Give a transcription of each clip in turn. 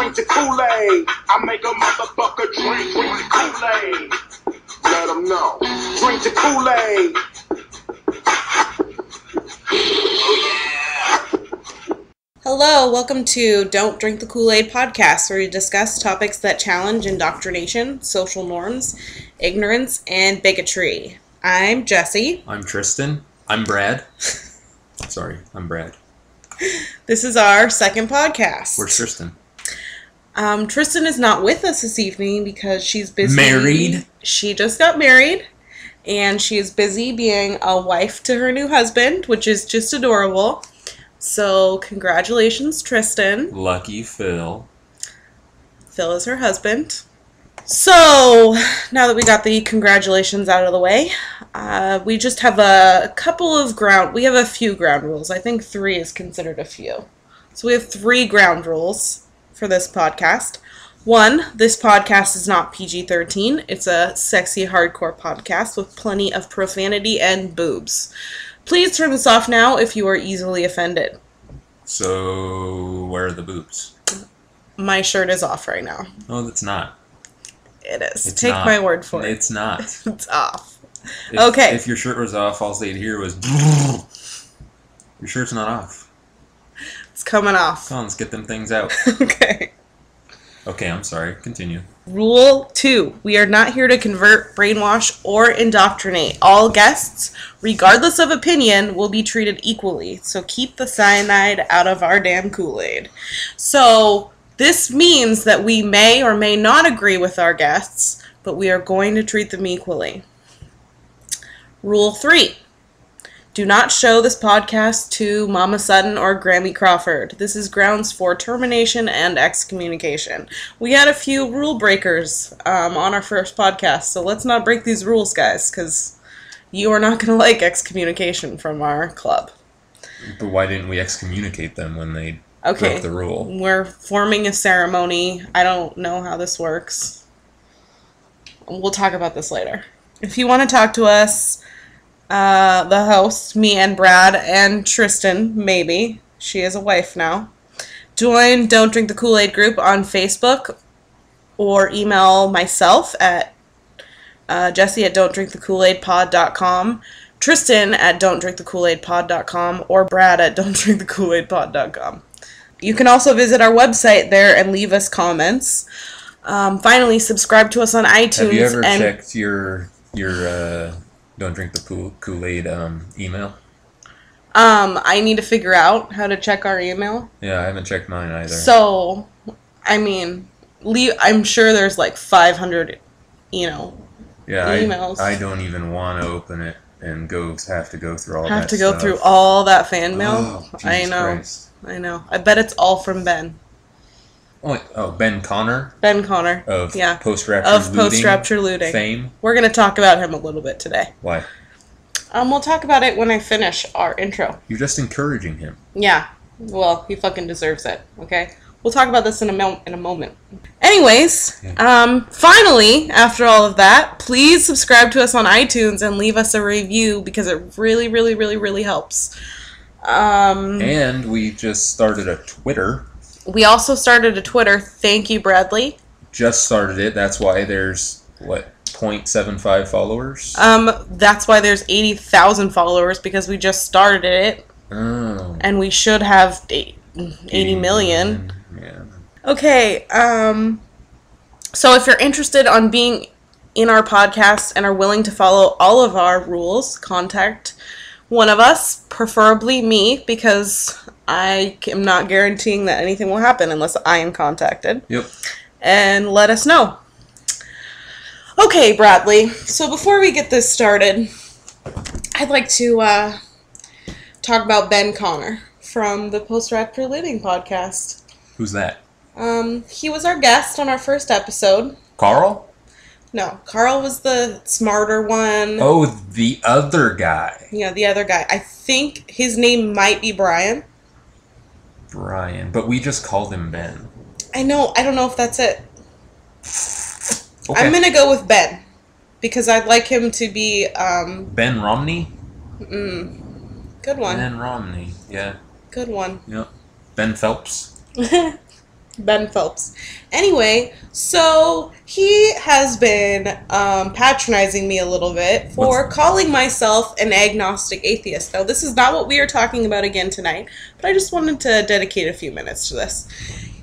drink the Kool-Aid. I make a motherfucker drink the Kool-Aid. Let them know. Drink the Kool-Aid. Hello, welcome to Don't Drink the Kool-Aid podcast, where we discuss topics that challenge indoctrination, social norms, ignorance, and bigotry. I'm Jesse. I'm Tristan. I'm Brad. Sorry, I'm Brad. This is our second podcast. Where's Tristan? Tristan is not with us this evening because she's busy. Married? She just got married, and she is busy being a wife to her new husband, which is just adorable. So, congratulations, Tristan. Lucky Phil. Phil is her husband. So, now that we got the congratulations out of the way, we just have a few ground rules. I think 3 is considered a few. So we have 3 ground rules for this podcast. 1, this podcast is not PG-13. It's a sexy, hardcore podcast with plenty of profanity and boobs. Please turn this off now if you are easily offended. So, where are the boobs? My shirt is off right now. No, it's not. It is. It's Take not. my word for it. It's not. It's off. Okay. If your shirt was off, all they'd hear was... Your shirt's not off. It's coming off. Come on, let's get them things out. Okay. Okay, I'm sorry. Continue. Rule 2. We are not here to convert, brainwash, or indoctrinate. All guests, regardless of opinion, will be treated equally. So keep the cyanide out of our damn Kool-Aid. So this means that we may or may not agree with our guests, but we are going to treat them equally. Rule 3. Do not show this podcast to Mama Sutton or Grammy Crawford. This is grounds for termination and excommunication. We had a few rule breakers on our first podcast, so let's not break these rules, guys, because you are not going to like excommunication from our club. But why didn't we excommunicate them when they broke the rule? We're forming a ceremony. I don't know how this works. We'll talk about this later. If you want to talk to us... the host, me and Brad and Tristan, maybe. She is a wife now. Join Don't Drink the Kool-Aid group on Facebook or email myself at Jesse at don'tdrinkthekoolaidpod.com, Tristan at don'tdrinkthekoolaidpod.com, or Brad at don'tdrinkthekoolaidpod.com. You can also visit our website there and leave us comments. Finally, subscribe to us on iTunes. Have you ever checked your Don't Drink the Kool-Aid email? I need to figure out how to check our email. Yeah, I haven't checked mine either. So, I mean, I'm sure there's like 500, emails. I don't even want to open it and have to go through all that stuff. Have to go through all that fan mail? Oh, Jesus I know. Christ. I know. I bet it's all from Ben. Oh, Ben Connor? Ben Connor. Of yeah. Post-Rapture Looting fame? We're going to talk about him a little bit today. Why? We'll talk about it when I finish our intro. You're just encouraging him. Yeah. Well, he fucking deserves it, okay? We'll talk about this in a moment. Anyways, finally, after all of that, please subscribe to us on iTunes and leave us a review because it really, really, really, really helps. And we just started a Twitter. We also started a Twitter. Thank you, Bradley. Just started it. That's why there's, 0.75 followers? That's why there's 80,000 followers, because we just started it. Oh. And we should have 80 million. Yeah. Okay, so if you're interested on being in our podcast and are willing to follow all of our rules, contact one of us, preferably me, because I am not guaranteeing that anything will happen unless I am contacted. Yep. And let us know. Okay, Bradley, so before we get this started, I'd like to talk about Ben Connor from the Post-Rapture Looting podcast. Who's that? He was our guest on our first episode. Carl? No, Carl was the smarter one. Oh, the other guy. Yeah, the other guy. I think his name might be Brian. Brian, but we just called him Ben. I know. I don't know if that's it. Okay. I'm going to go with Ben. Because I'd like him to be... Ben Romney? Good one. Ben Romney, yeah. Good one. Yep. Ben Phelps? Ben Phelps. Anyway, so he has been patronizing me a little bit for calling myself an agnostic atheist. Now, this is not what we are talking about again tonight, but I just wanted to dedicate a few minutes to this.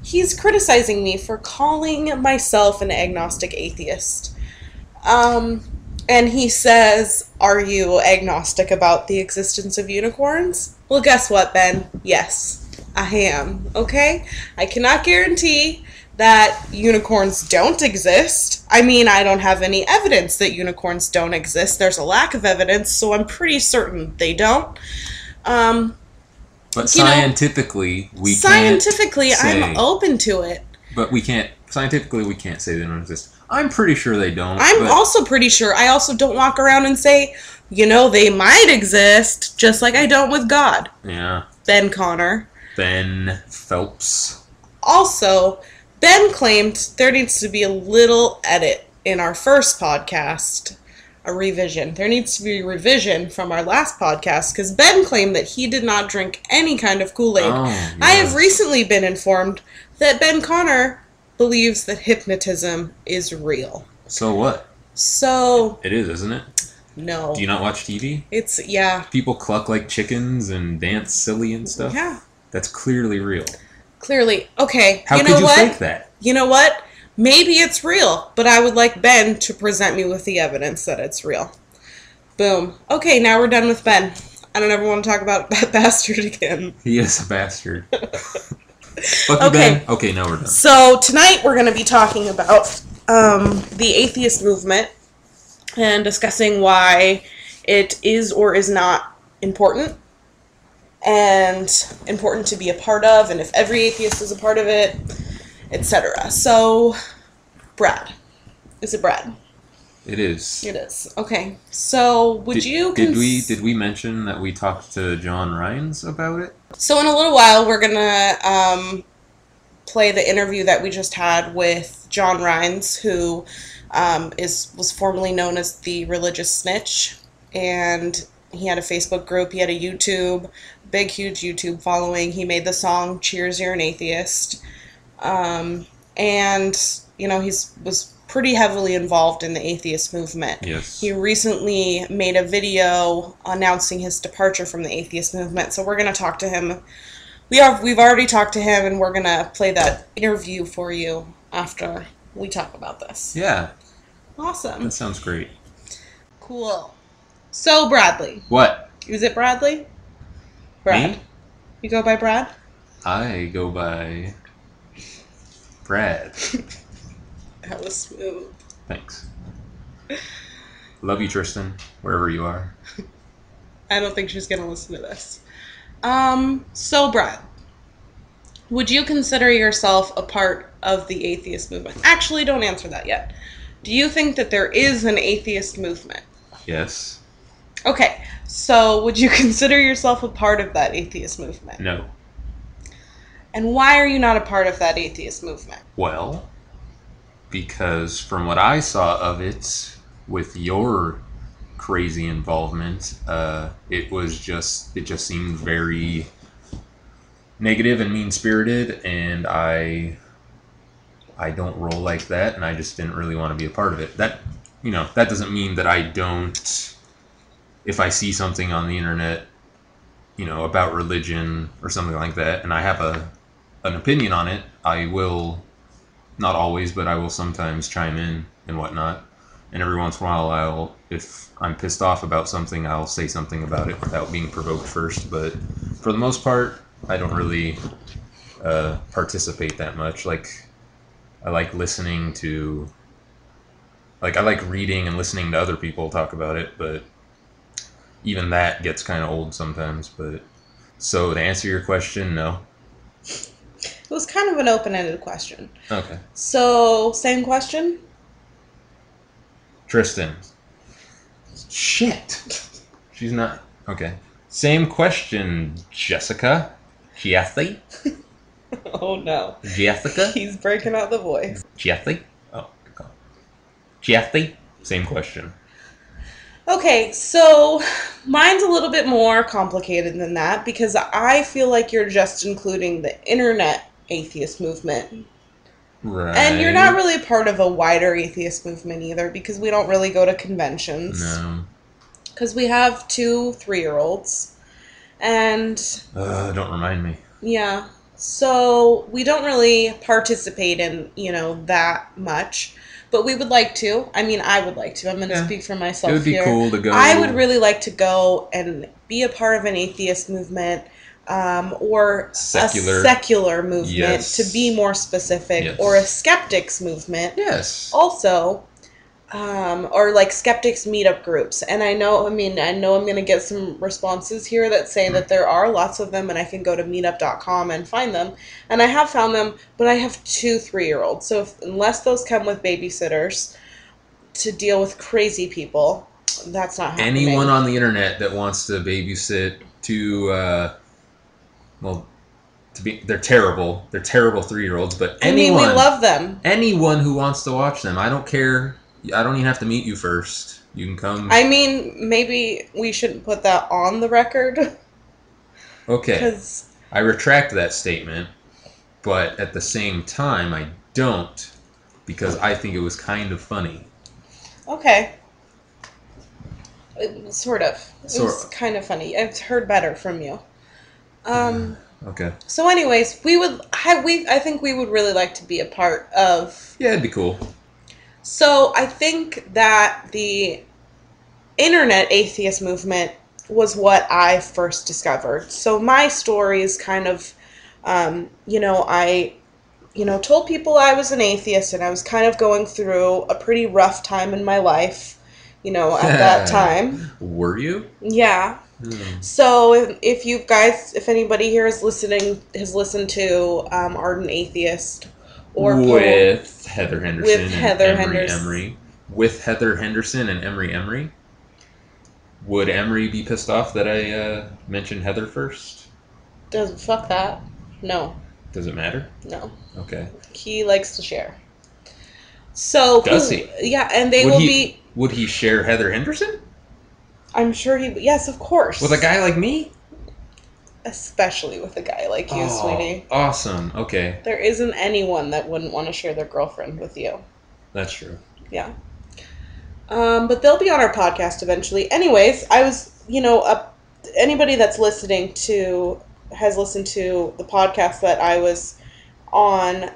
He's criticizing me for calling myself an agnostic atheist. And he says, "Are you agnostic about the existence of unicorns?" Well, guess what, Ben? Yes, I am. Okay? I cannot guarantee that unicorns don't exist. I mean, I don't have any evidence that unicorns don't exist. There's a lack of evidence, so I'm pretty certain they don't. But scientifically, we can't Scientifically, I'm open to it. But we can't. Scientifically, we can't say they don't exist. I'm pretty sure they don't. I'm also pretty sure. I also don't walk around and say, they might exist, just like I don't with God. Yeah. Ben Connor. Ben Phelps. Also, Ben claimed there needs to be a little edit in our first podcast. A revision. There needs to be a revision from our last podcast because Ben claimed that he did not drink any kind of Kool-Aid. Oh, yes. I have recently been informed that Ben Connor believes that hypnotism is real. So what? So... It is, isn't it? No. Do you not watch TV? Yeah. People cluck like chickens and dance silly and stuff? Yeah. That's clearly real. Clearly. Okay. How could you fake that? You know what? Maybe it's real, but I would like Ben to present me with the evidence that it's real. Boom. Okay, now we're done with Ben. I don't ever want to talk about that bastard again. He is a bastard. Fuck you, Ben. Okay, now we're done. So tonight we're going to be talking about the atheist movement and discussing why it is or is not important and important to be a part of, and if every atheist is a part of it, etc. So, Brad. Is it Brad? It is. It is. Okay. So, did we mention that we talked to John Rhynes about it? So, in a little while, we're gonna play the interview that we just had with John Rhynes, who was formerly known as the Religious Snitch, and he had a Facebook group. He had a YouTube, big, huge YouTube following. He made the song "Cheers, You're an Atheist." And, he was pretty heavily involved in the atheist movement. Yes. He recently made a video announcing his departure from the atheist movement, so we're going to talk to him. We've already talked to him, and we're going to play that interview for you after we talk about this. Yeah. Awesome. That sounds great. Cool. So, Bradley. What? Is it Bradley? Brad. Me? You go by Brad? I go by Brad. That was smooth. Thanks. Love you, Tristan, wherever you are. I don't think she's going to listen to this. So, Brad, would you consider yourself a part of the atheist movement? Actually, don't answer that yet. Do you think that there is an atheist movement? Yes. Okay, so would you consider yourself a part of that atheist movement? No. And why are you not a part of that atheist movement? Well, because from what I saw of it, with your crazy involvement, it just seemed very negative and mean-spirited, and I don't roll like that, and I just didn't really want to be a part of it. That doesn't mean that I don't, if I see something on the internet, about religion or something like that, and I have an opinion on it, I will, not always, but I will sometimes chime in and whatnot. And every once in a while, if I'm pissed off about something, I'll say something about it without being provoked first. But for the most part, I don't really participate that much. I like listening to, I like reading and listening to other people talk about it, but even that gets kind of old sometimes. But so to answer your question, no. It was kind of an open-ended question. Okay. So, same question? Tristan. Shit. She's not. Okay. Same question, Jessica. Jesse? Oh, no. Jessica? He's breaking out the voice. Jesse? Oh, good call. Jesse? Same question. Okay, so mine's a little bit more complicated than that because I feel like you're just including the internet atheist movement. Right. And you're not really a part of a wider atheist movement either, because we don't really go to conventions. No. Because we have 2 3-year-olds. And... don't remind me. Yeah. So we don't really participate in, that much. But we would like to. I mean, I would like to. I'm going to speak for myself here. It would be cool to go. I would really like to go and be a part of an atheist movement, or secular. A secular movement, yes. to be more specific, yes. or a skeptics movement. Yes. Also, or like skeptics meetup groups. And I know I'm going to get some responses here that say that there are lots of them, and I can go to meetup.com and find them. And I have found them, but I have 2 3-year-olds. So unless those come with babysitters to deal with crazy people, that's not happening. Anyone on the internet that wants to babysit 2, they're terrible. They're terrible 3-year-olds, but anyone... we love them. Anyone who wants to watch them, I don't care. I don't even have to meet you first. You can come. Maybe we shouldn't put that on the record. Okay. I retract that statement, but at the same time, I don't, because I think it was kind of funny. Okay. Sort of. It was kind of funny. I've heard better from you. Okay. So anyways, I think we would really like to be a part of... Yeah, it'd be cool. So I think that the internet atheist movement was what I first discovered. So my story is kind of, I told people I was an atheist, and I was kind of going through a pretty rough time in my life, at that time. Were you? Yeah. So if anybody here has listened to Ardent Atheist, or with Heather Henderson with Heather and Henderson. Emery. With Heather Henderson and Emery. Would Emery be pissed off that I mentioned Heather first? Fuck that. No. Does it matter? No. Okay. He likes to share. So does he? Yeah, and Would he share Heather Henderson? I'm sure he... Yes, of course. With a guy like me? Especially with a guy like you, sweetie. Awesome. Okay. There isn't anyone that wouldn't want to share their girlfriend with you. That's true. Yeah. But they'll be on our podcast eventually. Anyways, I was, anybody that's has listened to the podcast that I was on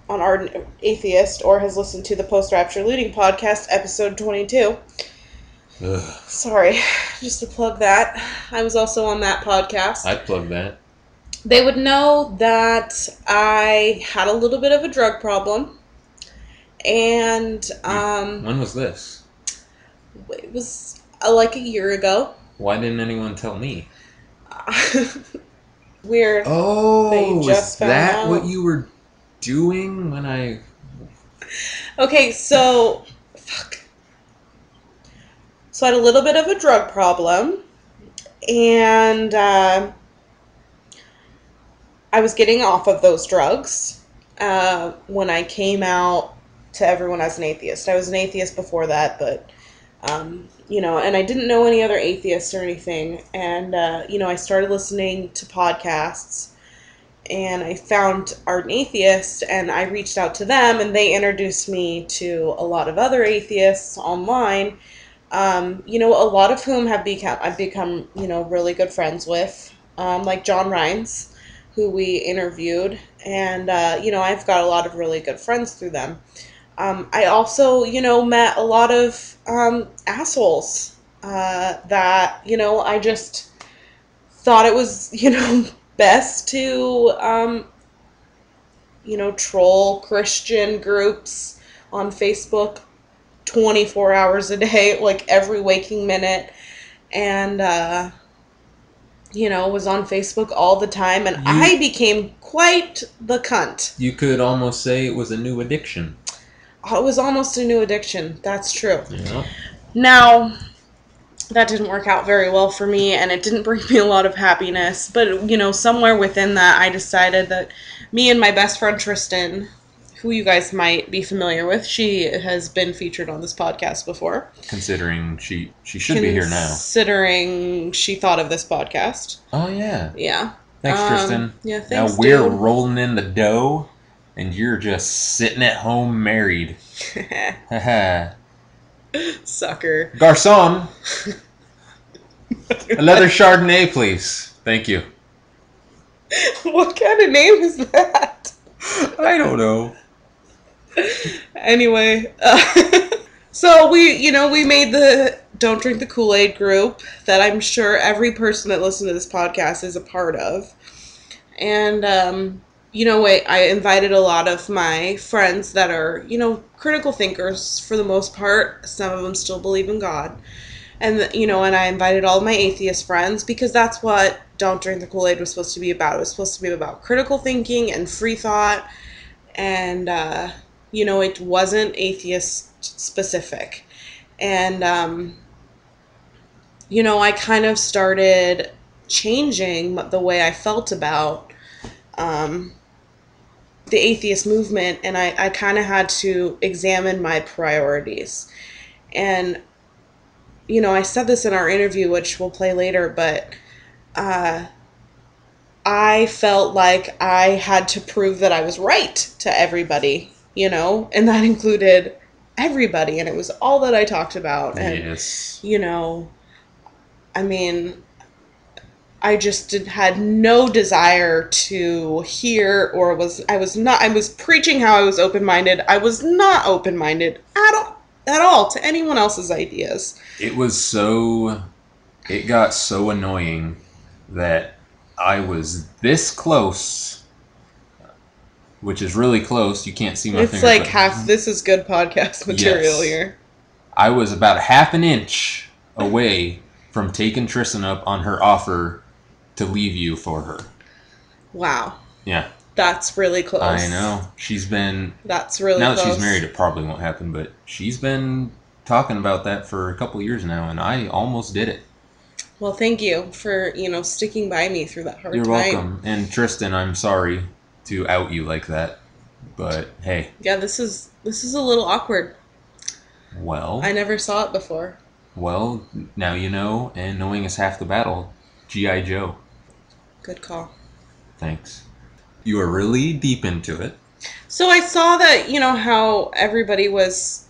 Ardent Atheist, or has listened to the Post-Rapture Looting podcast, episode 22. Ugh. Sorry, just to plug that. I was also on that podcast. I'd plug that. They would know that I had a little bit of a drug problem. And, when was this? It was like a year ago. Why didn't anyone tell me? Weird. Oh, is that what you were doing when I... Okay, so... Fuck. So I had a little bit of a drug problem, and I was getting off of those drugs when I came out to everyone as an atheist. I was an atheist before that, but, and I didn't know any other atheists or anything, and, I started listening to podcasts, and I found Ardent Atheist, and I reached out to them, and they introduced me to a lot of other atheists online. A lot of whom I've become, really good friends with, like John Rhynes, who we interviewed, and, I've got a lot of really good friends through them. I also, met a lot of, assholes, that, I just thought it was, best to, troll Christian groups on Facebook 24 hours a day, like every waking minute, and, was on Facebook all the time, and I became quite the cunt. You could almost say it was a new addiction. It was almost a new addiction. That's true. Yeah. Now, that didn't work out very well for me, and it didn't bring me a lot of happiness, but, somewhere within that, I decided that me and my best friend Tristan, who you guys might be familiar with. She has been featured on this podcast before. Considering she should be here now. Considering she thought of this podcast. Oh, yeah. Yeah. Thanks, Tristan. Yeah, thanks, Now we're dude. rolling in the dough, and you're just sitting at home married. Haha. Sucker. Garçon, another Chardonnay, please. Thank you. What kind of name is that? I don't know. Anyway, so we made the Don't Drink the Kool-Aid group that I'm sure every person that listens to this podcast is a part of. And, I invited a lot of my friends that are, critical thinkers for the most part. Some of them still believe in God. And, and I invited all my atheist friends because that's what Don't Drink the Kool-Aid was supposed to be about. It was supposed to be about critical thinking and free thought. And, it wasn't atheist specific. And, I kind of started changing the way I felt about the atheist movement, and I kind of had to examine my priorities. And, I said this in our interview, which we'll play later, but I felt like I had to prove that I was right to everybody, and that included everybody, and it was all that I talked about. And, Yes. I just had no desire to hear I was preaching how I was open-minded. I was not open-minded at all to anyone else's ideas. It got so annoying that I was this close, which is really close. You can't see my It's finger. like this is good podcast material here. I was about half an inch away from taking Tristan up on her offer to leave you for her. Wow. Yeah. That's really close. I know. That's really now close. That she's married, it probably won't happen, but she's been talking about that for a couple years now, and I almost did it. Well, thank you for, sticking by me through that hard time. You're welcome. And Tristan, I'm sorry to out you like that, but hey. Yeah, this is a little awkward. Well. I never saw it before. Well, now you know, and knowing is half the battle. G.I. Joe. Good call. Thanks. You are really deep into it. So I saw that, how everybody was...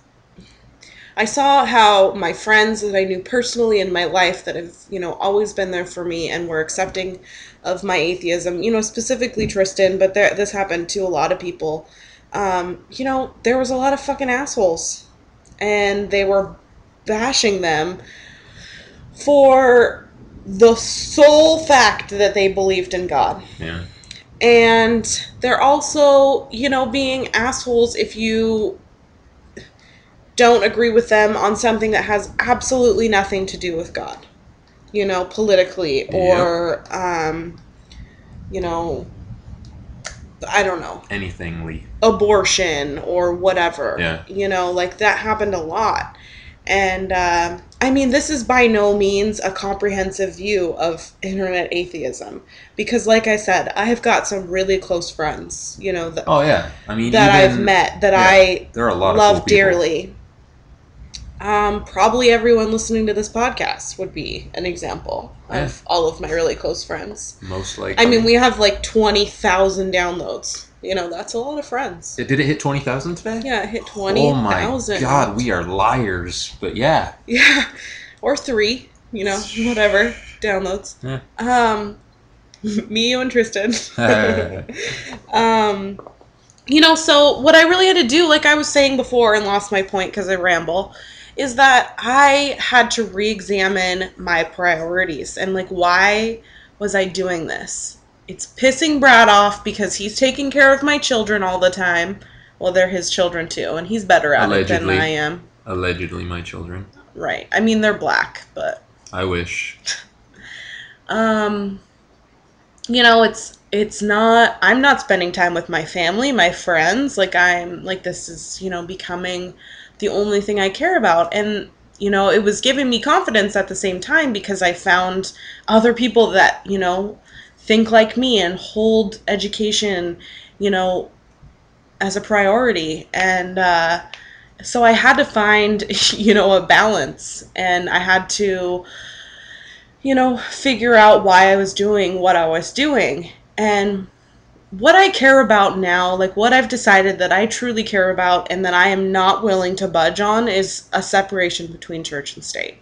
I saw how my friends that I knew personally in my life that have, always been there for me and were accepting of my atheism, specifically Tristan, but this happened to a lot of people. There was a lot of fucking assholes. And they were bashing them for the sole fact that they believed in God. Yeah. And they're also, being assholes if you don't agree with them on something that has absolutely nothing to do with God. Politically or, I don't know. Anything, Lee. Abortion or whatever. Yeah. That happened a lot. And, this is by no means a comprehensive view of internet atheism. Because, like I said, I have got some really close friends, that, I've met, that I there are a lot love of cool people. dearly. Probably everyone listening to this podcast would be an example of all of my really close friends. Most likely. We have 20,000 downloads. That's a lot of friends. Did it hit 20,000 today? Yeah, it hit 20,000. Oh my God, we are liars. But yeah. Yeah. Or 3, whatever, downloads. Yeah. Me, you, and Tristan. So what I really had to do, like I was saying before and lost my point because I ramble, is that I had to re-examine my priorities and why was I doing this? It's pissing Brad off because he's taking care of my children all the time. Well, they're his children too, and he's better at it than I am. Allegedly my children. Right. They're black, but... I wish. It's not... I'm not spending time with my family, my friends. This is, becoming the only thing I care about. And, it was giving me confidence at the same time because I found other people that, think like me and hold education, as a priority. And so I had to find, a balance. And I had to figure out why I was doing what I was doing. And what I care about now, like what I've decided that I truly care about and that I am not willing to budge on, is a separation between church and state.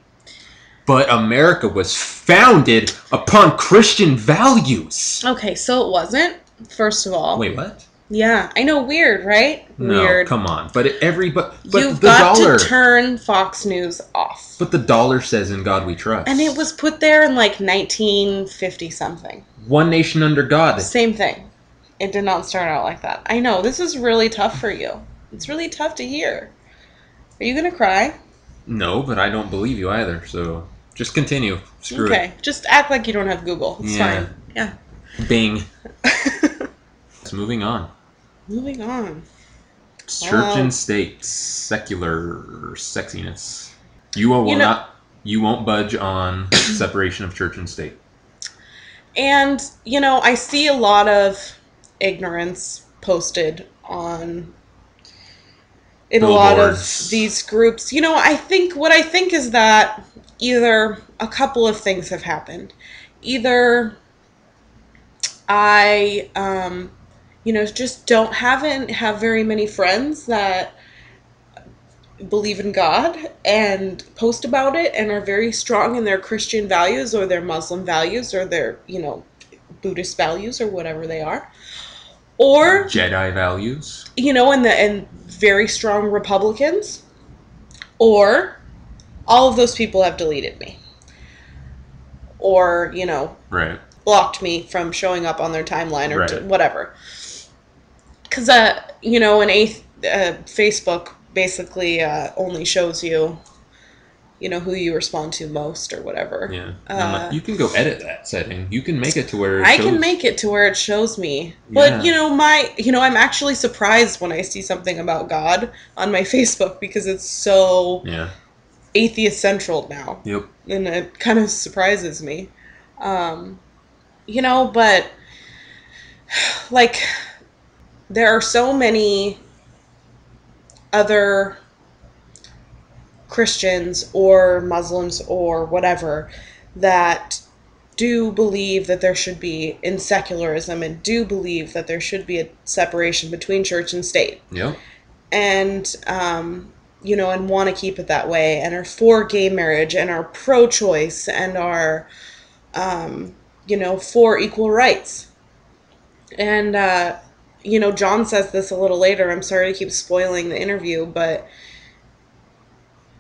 But America was founded upon Christian values. Okay, so it wasn't, first of all. Wait, what? Yeah, I know, weird, right? No, weird. come on. But You've the got dollar, to turn Fox News off. But the dollar says in God we trust. And it was put there in like 1950-something. One nation under God. Same thing. It did not start out like that. I know, this is really tough for you. It's really tough to hear. Are you going to cry? No, but I don't believe you either, so just continue. Screw it. Okay, just act like you don't have Google. It's fine. Yeah. Bing. Moving on. Moving on. Church and state, secular sexiness. You won't budge on separation of church and state. And, I see a lot of ignorance posted in a lot of these groups. I think is that either a couple of things have happened. Either I just haven't have very many friends that believe in God and post about it and are very strong in their Christian values or their Muslim values or their, Buddhist values or whatever they are. Or Jedi values. And very strong Republicans. Or all of those people have deleted me. Or, right. blocked me from showing up on their timeline or right. Whatever. Because, Facebook basically only shows you, who you respond to most or whatever. Yeah. You can go edit that setting. You can make it to where I can make it to where it shows me. But, I'm actually surprised when I see something about God on my Facebook because it's so atheist central now. Yep. And it kind of surprises me. But, like, there are so many other Christians or Muslims or whatever that do believe that there should be in secularism and do believe that there should be a separation between church and state. Yep. And, and want to keep it that way and are for gay marriage and are pro-choice and are, for equal rights. And, John says this a little later. I'm sorry to keep spoiling the interview, but,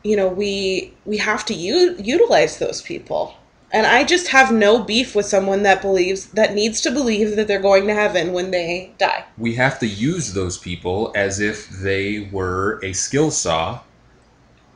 we have to utilize those people. And I just have no beef with someone that needs to believe that they're going to heaven when they die. We have to use those people as if they were a skill saw.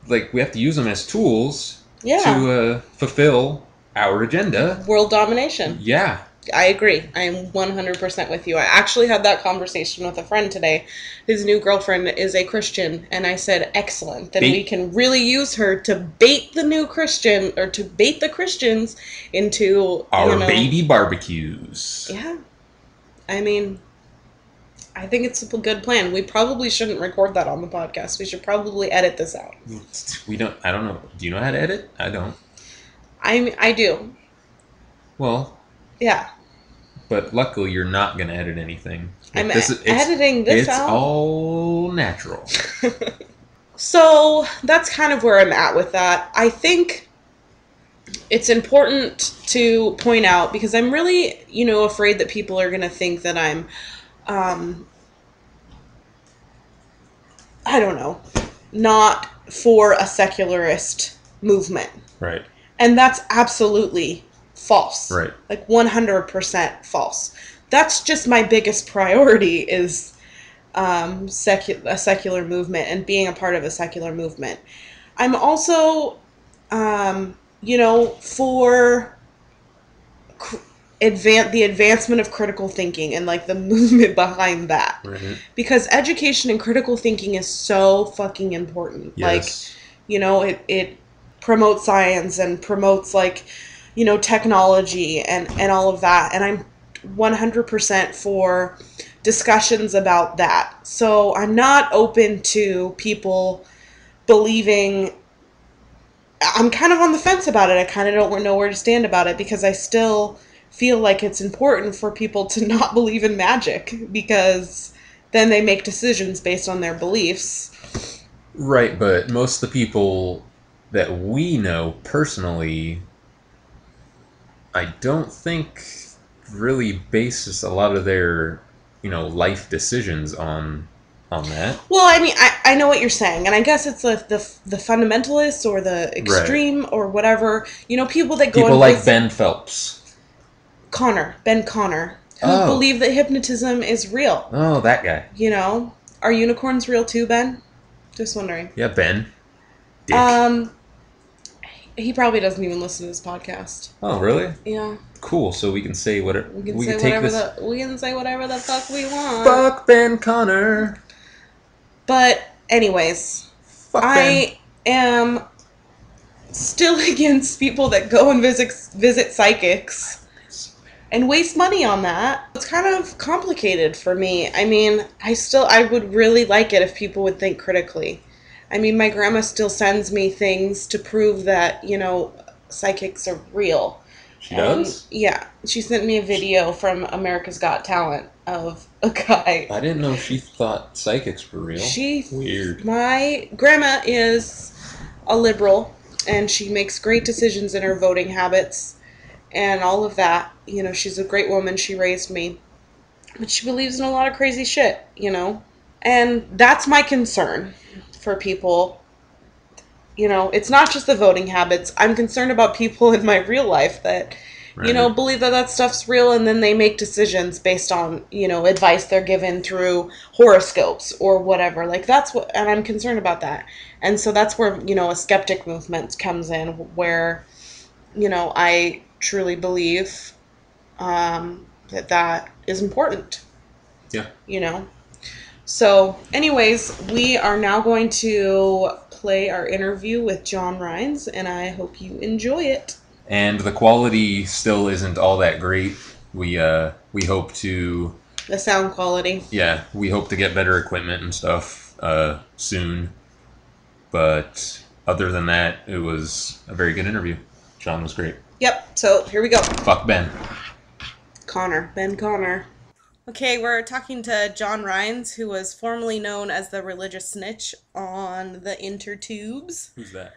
Like, we have to use them as tools to fulfill our agenda. World domination. Yeah. I agree. I am 100% with you. I actually had that conversation with a friend today. His new girlfriend is a Christian, and I said, excellent. Then we can really use her to bait the new Christian, or to bait the Christians into our baby barbecues. Yeah. I mean, I think it's a good plan. We probably shouldn't record that on the podcast. We should probably edit this out. I don't know. Do you know how to edit? I don't. I do. Well... yeah. But luckily, you're not going to edit anything. I'm editing this out. It's all natural. So, that's kind of where I'm at with that. I think it's important to point out, because I'm really, afraid that people are going to think that I'm, I don't know, not for a secularist movement. Right. And that's absolutely false. Right. Like 100% false. That's just my biggest priority is a secular movement and being a part of a secular movement. I'm also, for the advancement of critical thinking and like the movement behind that. Right. Because education and critical thinking is so fucking important. Yes. Like, it promotes science and promotes like, technology and all of that. And I'm 100% for discussions about that. So I'm not open to people believing I'm kind of on the fence about it. I kind of don't know where to stand about it because I still feel like it's important for people to not believe in magic because then they make decisions based on their beliefs. Right, but most of the people that we know personally, I don't think really bases a lot of their, life decisions on that. Well, I mean, I know what you're saying, and I guess it's the fundamentalists or the extreme or whatever. People that go people and like visit Ben Phelps, Ben Connor, who believe that hypnotism is real. Oh, that guy. Are unicorns real too, Ben? Just wondering. Yeah, Ben. Dick. He probably doesn't even listen to this podcast. Oh, really? Yeah. Cool. So we can say whatever. We can say whatever the fuck we want. Fuck Ben Connor. But anyways, Fuck I am still against people that go and visit psychics and waste money on that. It's kind of complicated for me. I mean, I would really like it if people would think critically. I mean, my grandma still sends me things to prove that, psychics are real. She does? Yeah. She sent me a video from America's Got Talent of a guy. I didn't know she thought psychics were real. Weird. My grandma is a liberal, and she makes great decisions in her voting habits and all of that. She's a great woman. She raised me. But she believes in a lot of crazy shit, And that's my concern for people. It's not just the voting habits. I'm concerned about people in my real life that, believe that stuff's real and then they make decisions based on, advice they're given through horoscopes or whatever. And I'm concerned about that. And so that's where, a skeptic movement comes in where, I truly believe that is important. Yeah. So, anyways, we are now going to play our interview with John Rhynes, and I hope you enjoy it. And the quality still isn't all that great. We hope to... The sound quality. Yeah, we hope to get better equipment and stuff soon. But other than that, it was a very good interview. John was great. Yep, so here we go. Fuck Ben. Ben Connor. Okay, we're talking to John Rhynes, who was formerly known as the Religious Snitch on the intertubes. Who's that?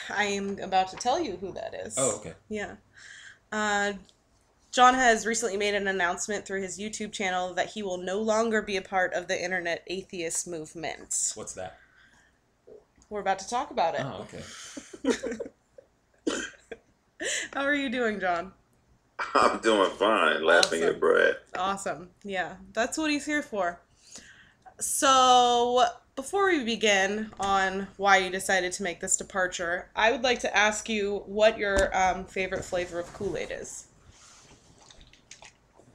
I am about to tell you who that is. Oh, okay. Yeah. John has recently made an announcement through his YouTube channel that he will no longer be a part of the internet atheist movement. What's that? We're about to talk about it. Oh, okay. How are you doing, John? I'm doing fine, laughing at Brad. Awesome. Yeah, that's what he's here for. So, before we begin on why you decided to make this departure, I would like to ask you what your favorite flavor of Kool-Aid is.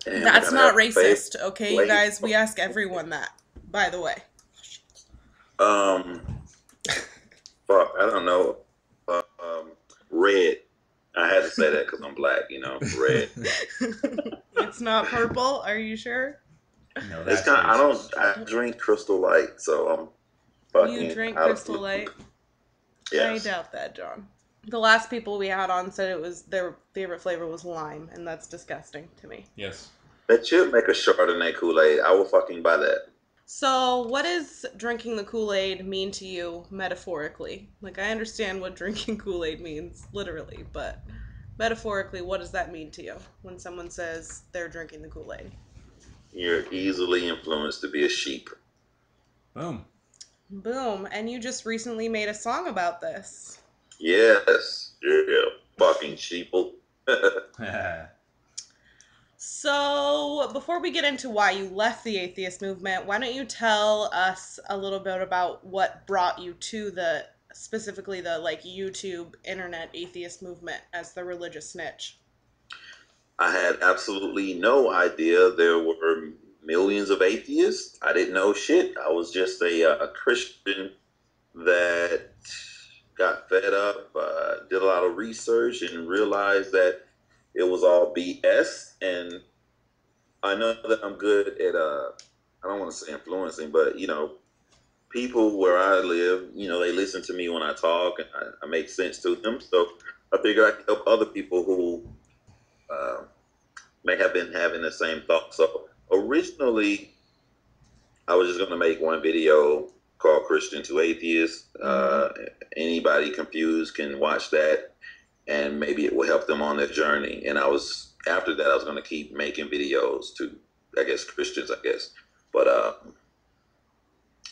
Damn, that's not racist, okay, you guys? We ask everyone that, by the way. Fuck, I don't know. Red. I had to say that because I'm black, red. It's not purple, are you sure? No, that's kind of, I drink Crystal Light, so I'm fucking... You drink Crystal Light? Yes. I doubt that, John. The last people we had on said it was their favorite flavor was lime, and that's disgusting to me. Yes. That should make a Chardonnay Kool-Aid. I will fucking buy that. So, what does drinking the Kool-Aid mean to you metaphorically? I understand what drinking Kool-Aid means, literally, but metaphorically, what does that mean to you when someone says they're drinking the Kool-Aid? You're easily influenced to be a sheep. Boom. Boom. And you just recently made a song about this. Yes. Yeah, fucking sheeple. So, before we get into why you left the atheist movement, why don't you tell us a little bit about what brought you to specifically the YouTube internet atheist movement as the Religious Snitch? I had absolutely no idea there were millions of atheists. I didn't know shit. I was just a Christian that got fed up, did a lot of research, and realized that it was all BS. And I know that I'm good at, I don't want to say influencing, but, people where I live, they listen to me when I talk, and I make sense to them. So I figured I could help other people who uh, may have been having the same thought. So originally, I was just going to make one video called Christian to Atheist. Anybody confused can watch that, and maybe it will help them on their journey. And after that, I was going to keep making videos to, I guess, Christians, I guess. But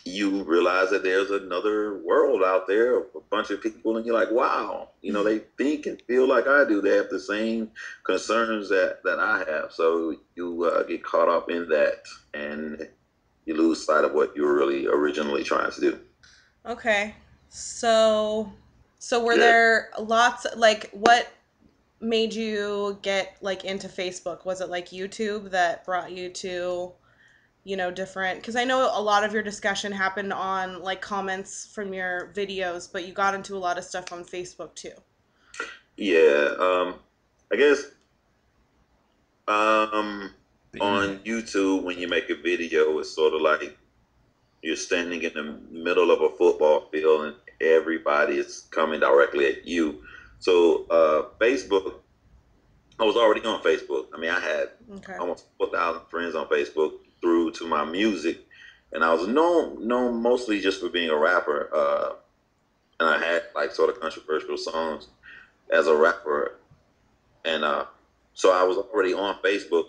you realize that there's another world out there of a bunch of people, and you're like, wow, they think and feel like I do. They have the same concerns that I have. So you get caught up in that, and you lose sight of what you were really originally trying to do. Okay. So were there lots, like, what made you get, like, into Facebook? Was it, like, YouTube that brought you to, different, because I know a lot of your discussion happened on, like, comments from your videos, but you got into a lot of stuff on Facebook too. Yeah. I guess on YouTube, when you make a video, it's sort of like you're standing in the middle of a football field and everybody is coming directly at you. So Facebook, I was already on Facebook. I mean, I had almost 4,000 friends on Facebook through to my music, and I was known mostly just for being a rapper. And I had like sort of controversial songs as a rapper, and so I was already on Facebook.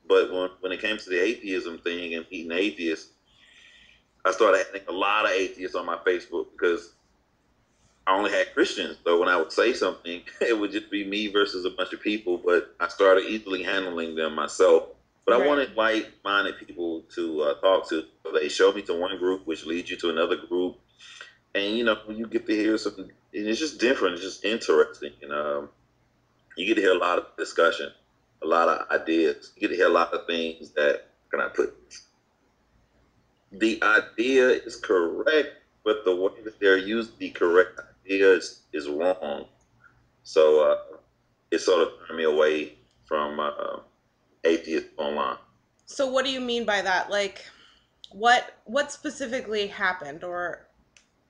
But when it came to the atheism thing and meeting atheists, I started having a lot of atheists on my Facebook because I only had Christians. So when I would say something, it would just be me versus a bunch of people. But I started easily handling them myself. But I wanted like-minded people to talk to. So they showed me to one group, which leads you to another group. And, you get to hear something. And it's just different. It's just interesting. And you get to hear a lot of discussion, a lot of ideas. You get to hear a lot of things that, can I put, the idea is correct, but the way that they're used, the correct idea is wrong. So it sort of turned me away from atheist online. So what do you mean by that? Like, what specifically happened, or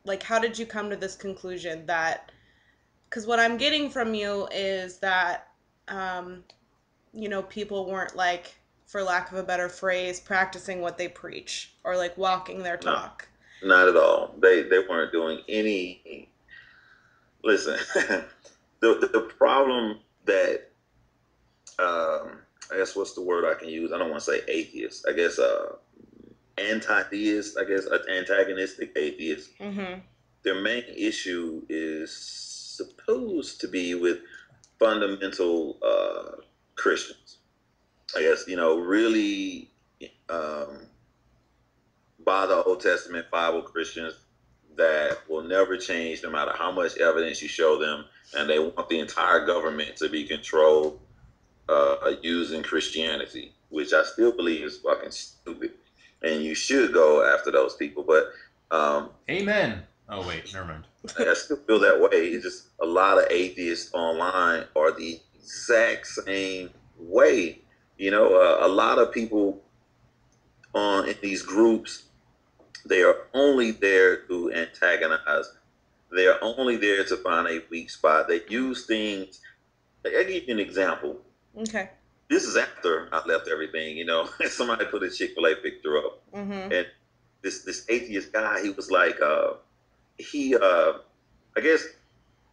like, how did you come to this conclusion that? Because what I'm getting from you is that, people weren't, like, for lack of a better phrase, practicing what they preach or like walking their talk. No, not at all. They weren't doing any. Listen, the problem that I guess what's the word I can use? I don't want to say atheist. I guess anti-theist. I guess antagonistic atheist. Mm-hmm. Their main issue is supposed to be with fundamental Christians. I guess really by the Old Testament Bible Christians that will never change no matter how much evidence you show them, and they want the entire government to be controlled using Christianity, which I still believe is fucking stupid, and you should go after those people. But amen. Oh wait, never mind. I still feel that way. It's just a lot of atheists online are the exact same way. A lot of people in these groups, they are only there to antagonize. They are only there to find a weak spot. They use things. I'll give you an example. Okay. This is after I left everything. Somebody put a Chick-fil-A picture up, and this atheist guy, he was like, I guess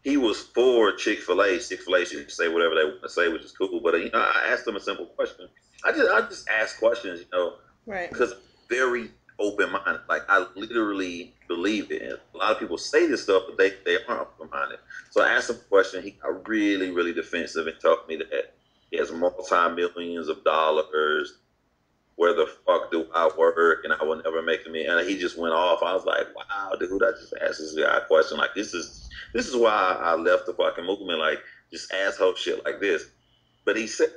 he was for Chick-fil-A. Chick-fil-A should say whatever they want to say, which is cool. But I asked him a simple question. I just ask questions, right? Because I'm very open-minded. Like, I literally believe it. And a lot of people say this stuff, but they aren't open-minded. So I asked him a question. He got really, really defensive and told me that he has multi-millions of dollars. Where the fuck do I work? And I will never make him. And he just went off. I was like, wow, dude, I just asked this guy a question. Like, this is why I left the fucking movement. Like, just asshole shit like this. But he said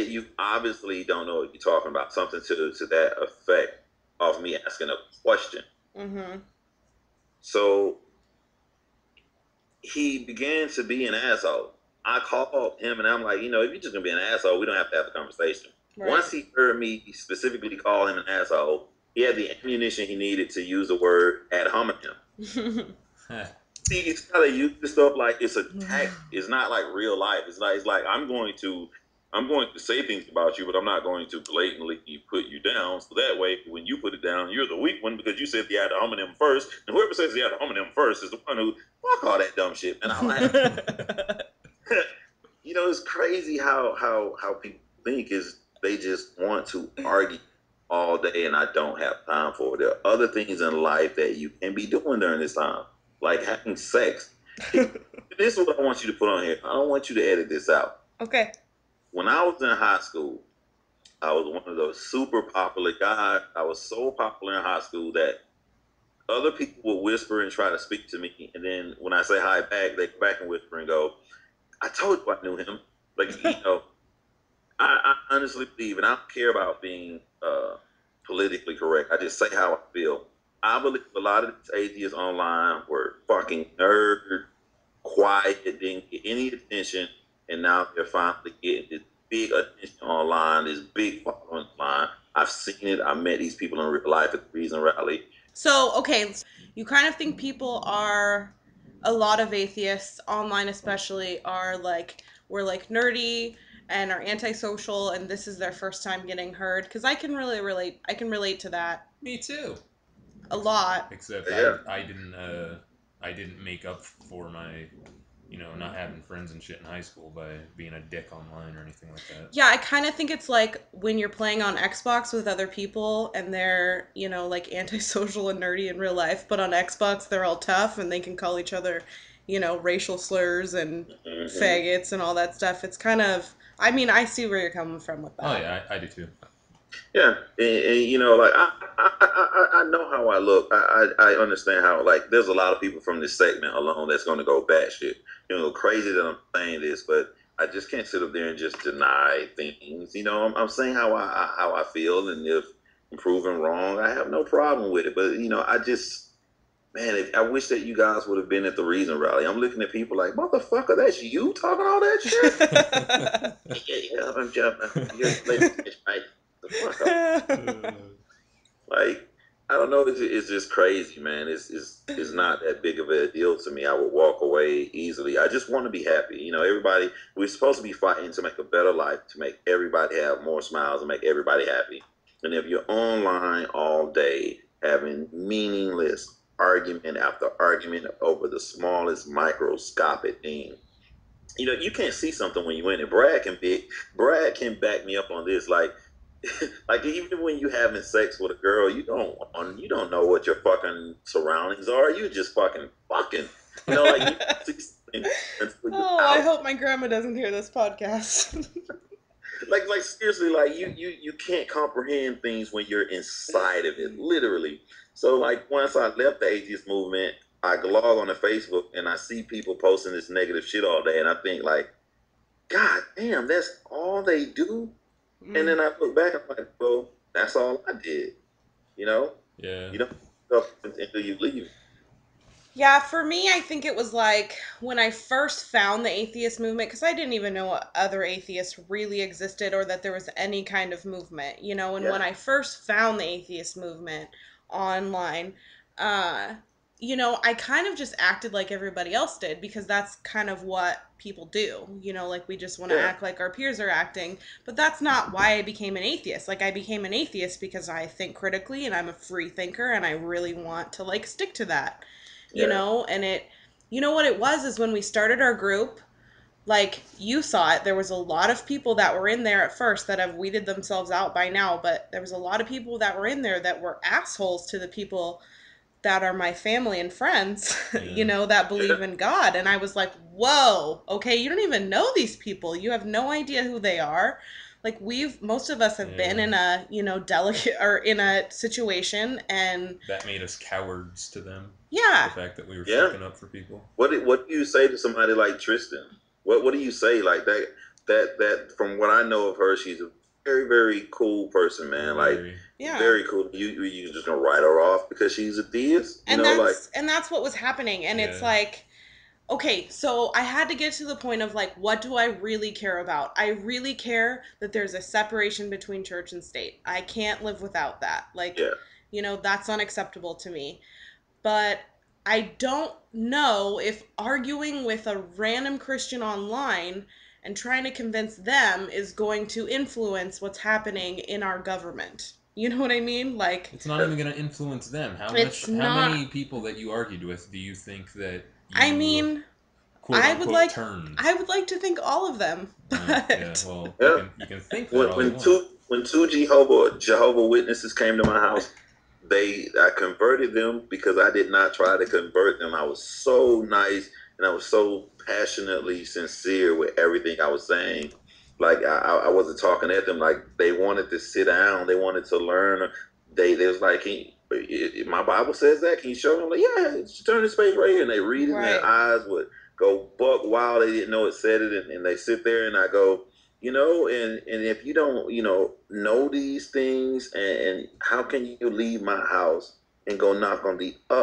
you obviously don't know what you're talking about. Something to that effect of me asking a question. Mm-hmm. So he began to be an asshole. I called him and I'm like, if you're just gonna be an asshole, we don't have to have a conversation. Right. Once he heard me specifically call him an asshole, he had the ammunition he needed to use the word ad hominem. See, it's how they use this stuff like it's a tact. It's not like real life. It's like I'm going to say things about you, but I'm not going to blatantly put you down. So that way, when you put it down, you're the weak one because you said the ad hominem first, and whoever says the ad hominem first is the one who fuck all that dumb shit. And I'm like, it's crazy how people think is they just want to argue all day, and I don't have time for it. There are other things in life that you can be doing during this time, like having sex. This is what I want you to put on here. I don't want you to edit this out. Okay. When I was in high school, I was one of those super popular guys. I was so popular in high school that other people would whisper and try to speak to me, and then when I say hi back, they go back and whisper and go, "I told you I knew him." Like, I honestly believe, and I don't care about being politically correct. I just say how I feel. I believe a lot of these atheists online were fucking nerd, quiet, didn't get any attention, and now they're finally getting this big attention online, this big following online. I've seen it. I met these people in real life at the Reason Rally. So, okay, you kind of think people are, a lot of atheists, online especially, are like, we're like nerdy and are antisocial, and this is their first time getting heard. Because I can really relate. I can relate to that. Me too. A lot. Except Yeah. I didn't make up for my, not having friends and shit in high school by being a dick online or anything like that. Yeah, I kind of think it's like when you're playing on Xbox with other people and they're, like antisocial and nerdy in real life, but on Xbox they're all tough and they can call each other, racial slurs and faggots and all that stuff. It's kind of, I see where you're coming from with that. Oh yeah, I do too. Yeah, and like I know how I look. I understand how, like, there's a lot of people from this segment alone that's going to go batshit. Crazy that I'm saying this, but I just can't sit up there and just deny things. I'm saying how I feel, and if I'm proven wrong, I have no problem with it. But I just, man, I wish that you guys would have been at the Reason Rally. I'm looking at people like, motherfucker, that's you talking all that shit. yeah, I'm jumping. You're right. The fuck up. Like, I don't know. It's just crazy, man. It's not that big of a deal to me. I would walk away easily. I just want to be happy. Everybody, we're supposed to be fighting to make a better life, to make everybody have more smiles and make everybody happy. And if you're online all day having meaningless argument after argument over the smallest microscopic thing, you can't see something when you in it. Brad can back me up on this. Like even when you having sex with a girl, you don't know what your fucking surroundings are. You just fucking. Like you see something I hope my grandma doesn't hear this podcast. like seriously, like you can't comprehend things when you're inside of it, literally. So like once I left the atheist movement, I log on to Facebook and I see people posting this negative shit all day, and I think like, God damn, that's all they do. And then I look back, I'm like, well, that's all I did. Yeah. You don't know until you leave. Yeah, for me, I think it was like when I first found the atheist movement, because I didn't even know other atheists really existed or that there was any kind of movement, and Yeah. when I first found the atheist movement online, I kind of just acted like everybody else did because that's kind of what people do, like we just want to act like our peers are acting, but that's not why I became an atheist. Like I became an atheist because I think critically and I'm a free thinker and I really want to like stick to that. And it, what it was is when we started our group, like you saw it, there was a lot of people that were in there at first that have weeded themselves out by now, but there was a lot of people that were in there that were assholes to the people that are my family and friends, that believe in God. And I was like, whoa, okay, you don't even know these people. You have no idea who they are. Like most of us have been in a, delicate or in a situation, and that made us cowards to them. Yeah. The fact that we were fucking up for people. What do you say to somebody like Tristan? What do you say like that from what I know of her, she's a very, very cool person, man. Very cool. You just gonna write her off because she's a deist? And that's what was happening. And it's like, Okay, so I had to get to the point of like, what do I really care about? I really care that there's a separation between church and state. I can't live without that. Like, Yeah. that's unacceptable to me. But I don't know if arguing with a random Christian online and trying to convince them is going to influence what's happening in our government. You know what I mean? Like, It's not even going to influence them. How many people that you argued with do you think that you, I mean, quote unquote, turned? I would like to think all of them. But yeah, well, you can think that all you want. When two Jehovah Witnesses came to my house, I converted them because I did not try to convert them. I was so nice and I was so passionately sincere with everything I was saying. Like I wasn't talking at them. Like they wanted to sit down, they wanted to learn. They was like, my Bible says that. Can you show them? Like, yeah, just turn this page right here, and they read it, and their eyes would go buck wild. They didn't know it said it, and they sit there, and I go, and if you don't, know these things, and how can you leave my house and go knock on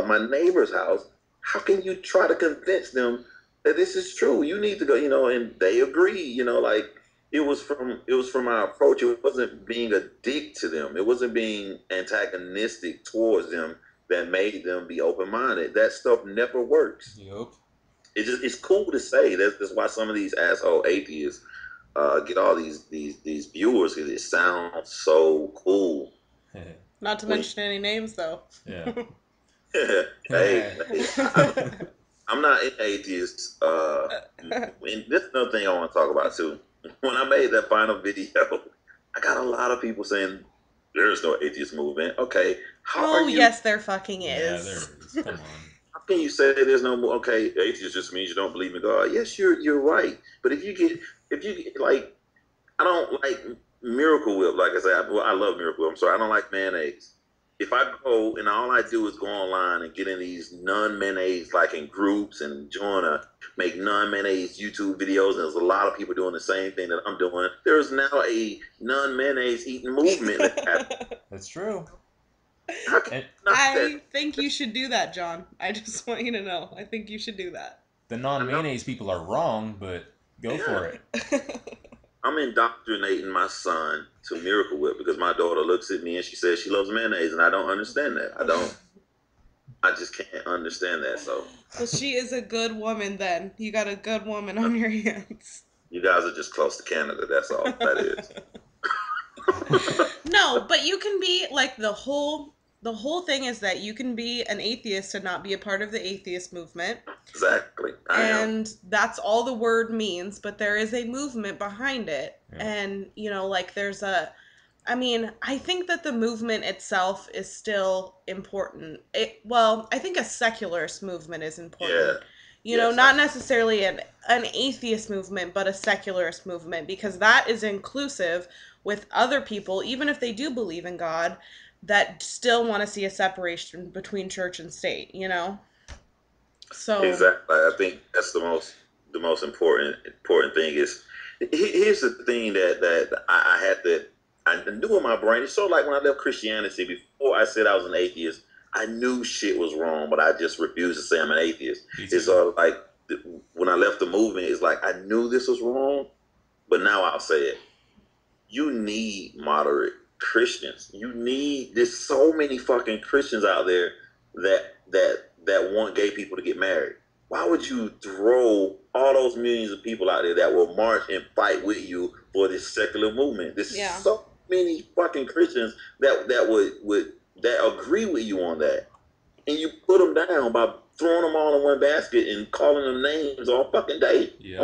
my neighbor's house? How can you try to convince them that this is true? You need to go, and they agree, like it was from our approach. It wasn't being a dick to them. It wasn't being antagonistic towards them that made them be open-minded. That stuff never works. Yep. It's cool to say. That's why some of these asshole atheists get all these viewers because it sounds so cool. Not to mention any names, though. Yeah. hey, I'm not an atheist. And this is another thing I want to talk about too. When I made that final video, I got a lot of people saying there's no atheist movement. Okay, yes, there fucking is. Yeah, there is. Come on. How can you say there's no more? Okay, atheist just means you don't believe in God. Yes, you're right. But if you get like, I don't like Miracle Whip. Like I said, I love Miracle Whip. I'm sorry, I don't like mayonnaise. If I go and all I do is go online and get in these non-mayonnaise like in groups and make non-mayonnaise YouTube videos, and there's a lot of people doing the same thing that I'm doing. There's now a non-mayonnaise eating movement. That's true. I think you should do that, John. I just want you to know. I think you should do that. The non-mayonnaise people are wrong, but go for it. I'm indoctrinating my son to Miracle Whip because my daughter looks at me and she says she loves mayonnaise, and I don't understand that. I just can't understand that. So, well, she is a good woman. Then you got a good woman on your hands. You guys are just close to Canada. That's all that is. No, but you can be like the whole thing is that you can be an atheist and not be a part of the atheist movement. Exactly. And that's all the word means, but there is a movement behind it. Yeah. And, like there's I think that the movement itself is still important. I think a secularist movement is important. Yeah. Not necessarily an atheist movement, but a secularist movement, because that is inclusive with other people, even if they do believe in God, that still want to see a separation between church and state, So exactly, I think that's the most important thing is. Here's the thing that I knew in my brain. It's sort of like when I left Christianity. Before I said I was an atheist, I knew shit was wrong, but I just refused to say I'm an atheist. It's sort of like when I left the movement. It's like I knew this was wrong, but now I'll say it. You need moderate Christians. There's so many fucking Christians out there that want gay people to get married. Why would you throw all those millions of people out there that will march and fight with you for this secular movement? There's so many fucking Christians that agree with you on that, and you put them down by throwing them all in one basket and calling them names all fucking day. Yeah,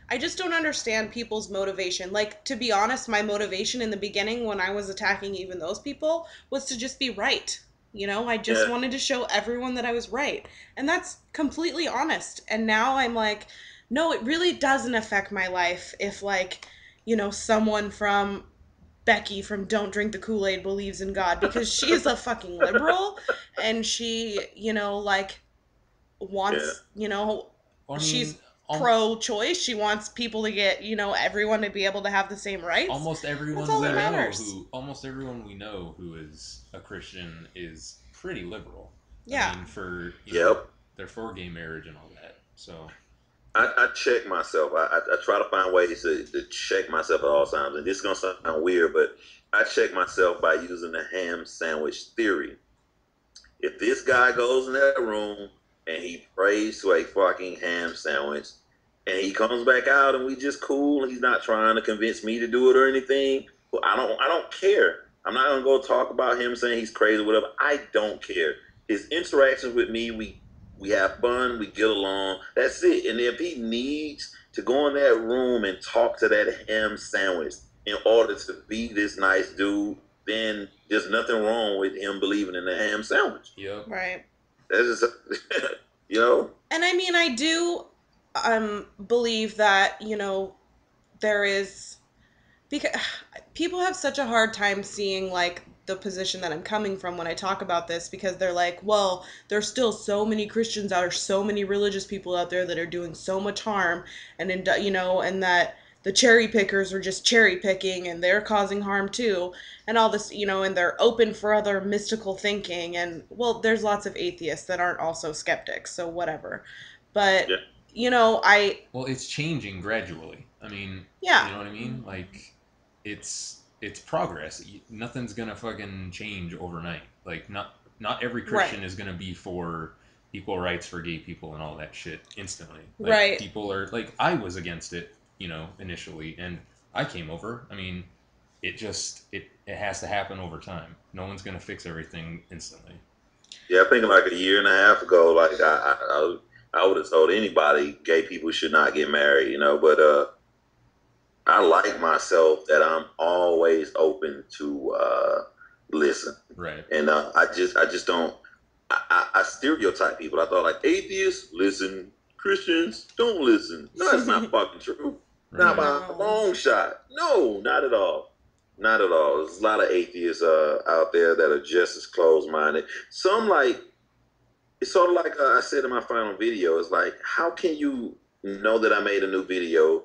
I just don't understand people's motivation. Like, to be honest, my motivation in the beginning when I was attacking even those people was to just be right. I just wanted to show everyone that I was right. And that's completely honest. And now I'm like, no, it really doesn't affect my life if, someone from Becky from Don't Drink the Kool-Aid believes in God, because she is a fucking liberal and she, wants, she's pro-choice. She wants people to get, everyone to be able to have the same rights. Almost everyone we know who is a Christian is pretty liberal. Yeah. I mean, for they're for gay marriage and all that. So I check myself. I try to find ways to check myself at all times. And this is going to sound weird, but I check myself by using the ham sandwich theory. If this guy goes in that room and he prays to a fucking ham sandwich and he comes back out and we just cool and he's not trying to convince me to do it or anything, well, I don't care. I'm not going to go talk about him saying he's crazy or whatever. I don't care. His interactions with me, we have fun, we get along. That's it. And if he needs to go in that room and talk to that ham sandwich in order to be this nice dude, then there's nothing wrong with him believing in the ham sandwich. Yep. Right. That's just, you know? And I mean, I do believe that, there is, because people have such a hard time seeing, like, the position that I'm coming from when I talk about this, because they're like, well, there's still so many Christians out there, so many religious people out there that are doing so much harm, and and that the cherry pickers are just cherry picking and they're causing harm too, and all this, and they're open for other mystical thinking. And well, there's lots of atheists that aren't also skeptics, so whatever. But yeah. Well, it's changing gradually. I mean, yeah, you know what I mean? Like, it's progress. Nothing's gonna fucking change overnight. Like, not every Christian is gonna be for equal rights for gay people and all that shit instantly. Like, right. People are like, I was against it, initially, and I came over. I mean, it has to happen over time. No one's gonna fix everything instantly. Yeah, I think like a year and a half ago, like I would have told anybody gay people should not get married, but I like myself that I'm always open to listen. Right. And I just don't I stereotype people. I thought like atheists listen, Christians don't listen. No, that's not fucking true. Right. Not by a long shot. No, not at all. Not at all. There's a lot of atheists out there that are just as closed-minded. Some it's sort of like I said in my final video, it's like, how can you know that I made a new video?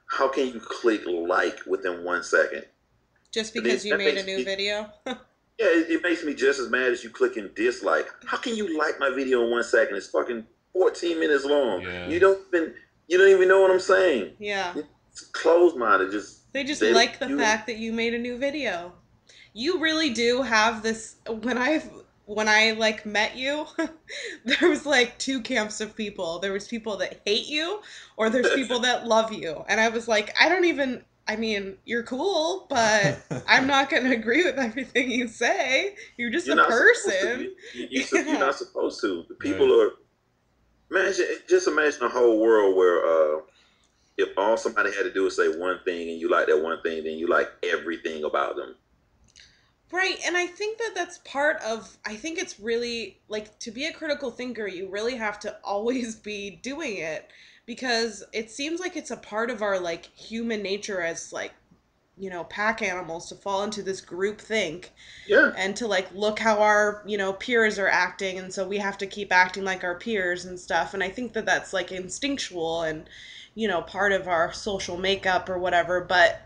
How can you click like within 1 second? Just because you made a new video? Yeah, it makes me just as mad as you clicking dislike. How can you like my video in 1 second? It's fucking 14 minutes long. Yeah. You don't even know what I'm saying. Yeah. It's closed-minded. They just like the fact that you made a new video. You really do have this. When I like met you, there was like two camps of people. There was people that hate you, or there's people that love you. And I was like, I mean, you're cool, but I'm not going to agree with everything you say. You're just a person. You're not supposed to. The people are. Just imagine a whole world where if all somebody had to do is say one thing and you like that one thing, then you like everything about them. Right, and I think that's part of, I think it's really, like, to be a critical thinker, you really have to always be doing it, because it seems like it's a part of our, like, human nature as, like, pack animals to fall into this group think. Yeah. And to, like, look how our, peers are acting, and so we have to keep acting like our peers and stuff, and I think that's, like, instinctual and, part of our social makeup or whatever, but,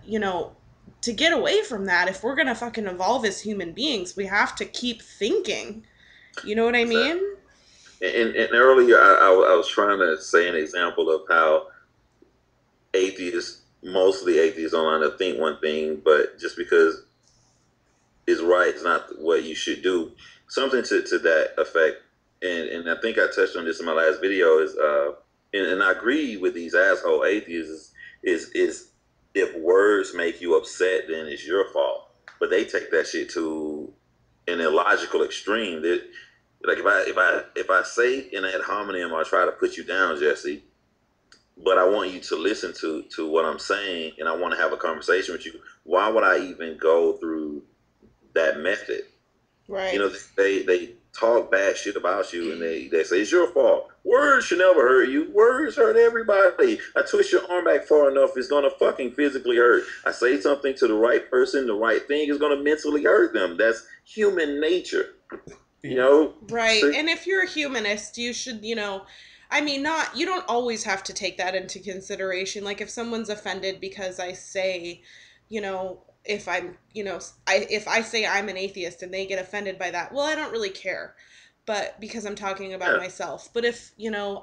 to get away from that, if we're going to fucking evolve as human beings, we have to keep thinking. You know what I mean? And earlier, I was trying to say an example of how mostly atheists online to think one thing, but just because it's right, it's not what you should do. Something to that effect. And I think I touched on this in my last video is, and I agree with these asshole atheists, is if words make you upset, then it's your fault. But they take that shit to an illogical extreme. That, like, if I say in ad hominem, I try to put you down, Jesse, but I want you to listen to what I'm saying, and I want to have a conversation with you. Why would I even go through that method? Right. They talk bad shit about you, and they say it's your fault. Words should never hurt you. Words hurt everybody. I twist your arm back far enough, it's gonna fucking physically hurt. I say something to the right person, the right thing is gonna mentally hurt them. That's human nature. Right. So, and if you're a humanist, you should, I mean, you don't always have to take that into consideration. Like, if someone's offended because I say, if I say I'm an atheist and they get offended by that, well, I don't really care. but because I'm talking about myself. But if,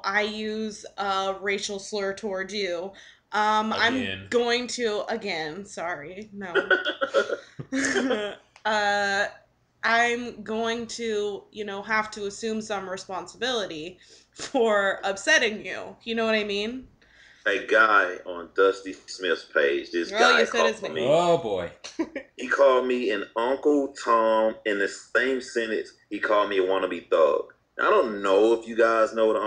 I use a racial slur towards you, I'm going to, again, sorry, no. I'm going to, have to assume some responsibility for upsetting you. You know what I mean? A guy on Dusty Smith's page, this guy you said his called name. me. Oh, boy. He called me an Uncle Tom. In the same sentence, he called me a wannabe thug. I don't know if you guys know what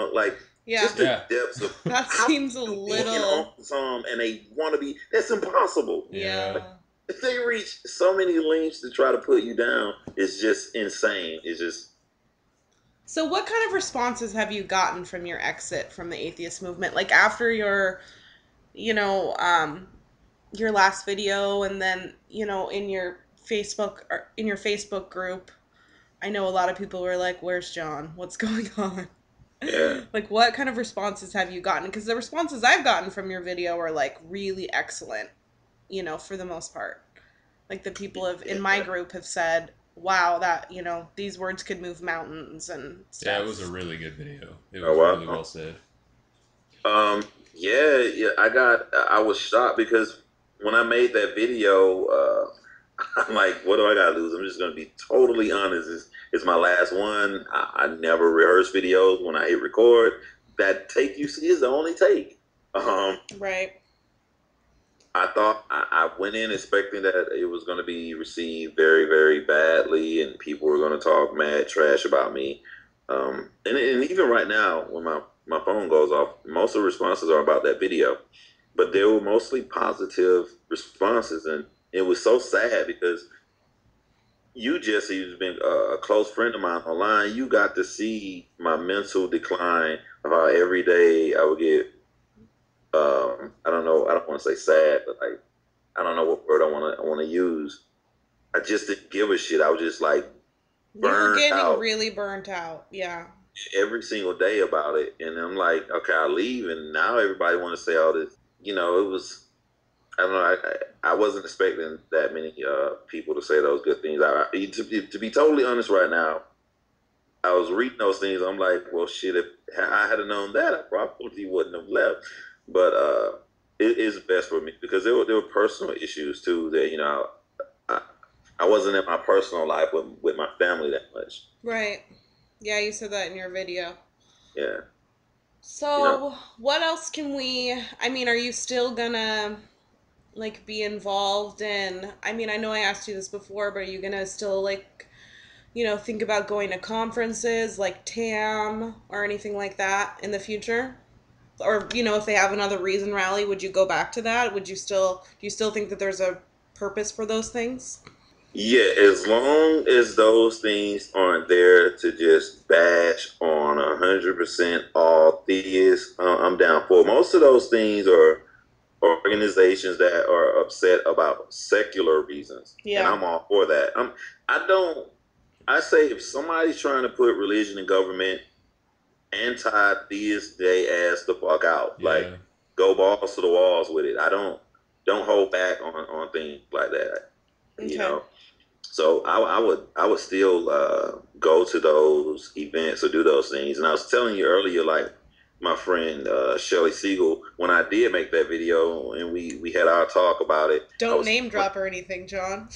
just the depths of that seems a little Uncle Tom and a wannabe. That's impossible. Yeah. If they reach so many lengths to try to put you down, it's just insane. It's just. So what kind of responses have you gotten from your exit from the atheist movement? Like after your last video, and then, in your Facebook group, I know a lot of people were like, "Where's John? What's going on?" Yeah. Like, what kind of responses have you gotten? Because the responses I've gotten from your video are like really excellent, for the most part. Like the people in my group have said, wow, that, these words could move mountains and stuff. Yeah, it was a really good video. It was really well said. Yeah, I was shocked because when I made that video, I'm like, what do I gotta lose? I'm just gonna be totally honest. It's my last one. I never rehearse videos. When I hit record, that take you see is the only take. Right. I thought I went in expecting that it was going to be received very, very badly, and people were going to talk mad trash about me. And even right now, when my phone goes off, most of the responses are about that video, but they were mostly positive responses, and it was so sad because you, Jesse, who's been a close friend of mine online, you got to see my mental decline of how every day I would get. I don't know. I don't want to say sad, but I don't know what word I want to use. I just didn't give a shit. I was just like burned out. Really burnt out. Yeah. Every single day about it, and I'm like, okay, I leave, and now everybody want to say all this. It was. I don't know. I wasn't expecting that many people to say those good things. To be totally honest, right now, I was reading those things. I'm like, well, shit. If I had known that, I probably wouldn't have left. But it is best for me because there were personal issues too that I wasn't in my personal life with my family that much. Right. Yeah, you said that in your video. Yeah. So what else can are you still gonna be involved in, I know I asked you this before, but are you gonna still think about going to conferences like TAM or anything like that in the future? Or, if they have another Reason rally, would you go back to that? Do you still think that there's a purpose for those things? Yeah, as long as those things aren't there to just bash on 100% all theists, I'm down for. Most of those things are organizations that are upset about secular reasons, and I'm all for that. I say if somebody's trying to put religion and government anti-theist, they ass the fuck out. Yeah. Like, go balls to the walls with it. I don't hold back on things like that. Okay. So I would still go to those events or do those things. And I was telling you earlier, like my friend Shelly Siegel, when I did make that video and we had our talk about it. Don't name drop or anything, John.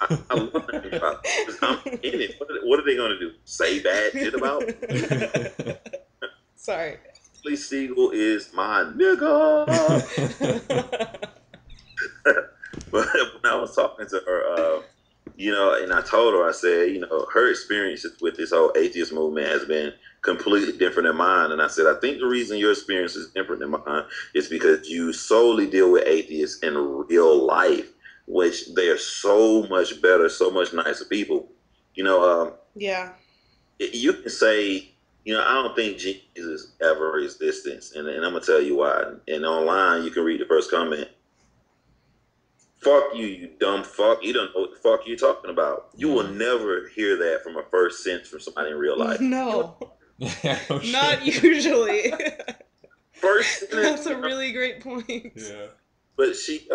I love name drop. I'm in it. What are they going to do? Say bad shit about? Sorry. Shelly Siegel is my nigga. But when I was talking to her, and I told her, I said, her experiences with this whole atheist movement has been completely different than mine. And I said, I think the reason your experience is different than mine is because you solely deal with atheists in real life, which they are so much better, so much nicer people. Yeah. You can say, I don't think Jesus ever existed. And I'm going to tell you why. And online, you can read the first comment. Fuck you, you dumb fuck. You don't know what the fuck you're talking about. You will never hear that from a first sentence from somebody in real life. No. Not usually. First That's a really great point. Yeah. But she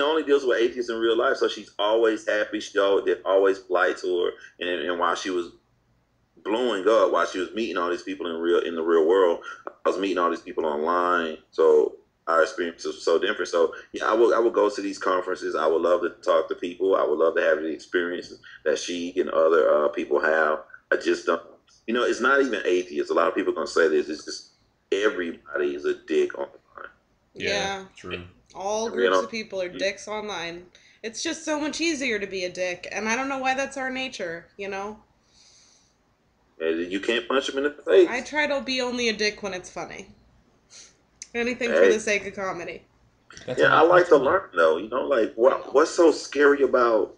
only deals with atheists in real life, so she's always happy. They're always polite to her. And while she was blowing up while she was meeting all these people in the real world. I was meeting all these people online, so our experience was so different. So yeah, I would go to these conferences. I would love to talk to people. I would love to have the experiences that she and other people have. I just don't. It's not even atheists. A lot of people are gonna say this. It's just everybody is a dick online. Yeah, true. All groups of people are dicks online. It's just so much easier to be a dick, and I don't know why that's our nature, And you can't punch them in the face. I try to be only a dick when it's funny. Anything for the sake of comedy. I like to learn though. Like what's so scary about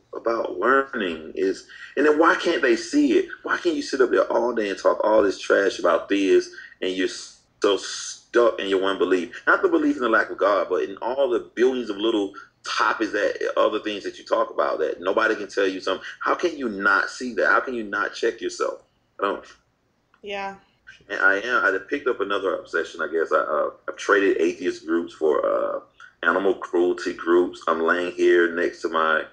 learning is, and then why can't they see it? Why can't you sit up there all day and talk all this trash about theists and you're so stuck in your one belief? Not the belief in the lack of God, but in all the billions of little topics other things that you talk about that nobody can tell you something. How can you not see that? How can you not check yourself? I don't. Yeah. And I picked up another obsession, I guess. I've traded atheist groups for animal cruelty groups. I'm laying here next to my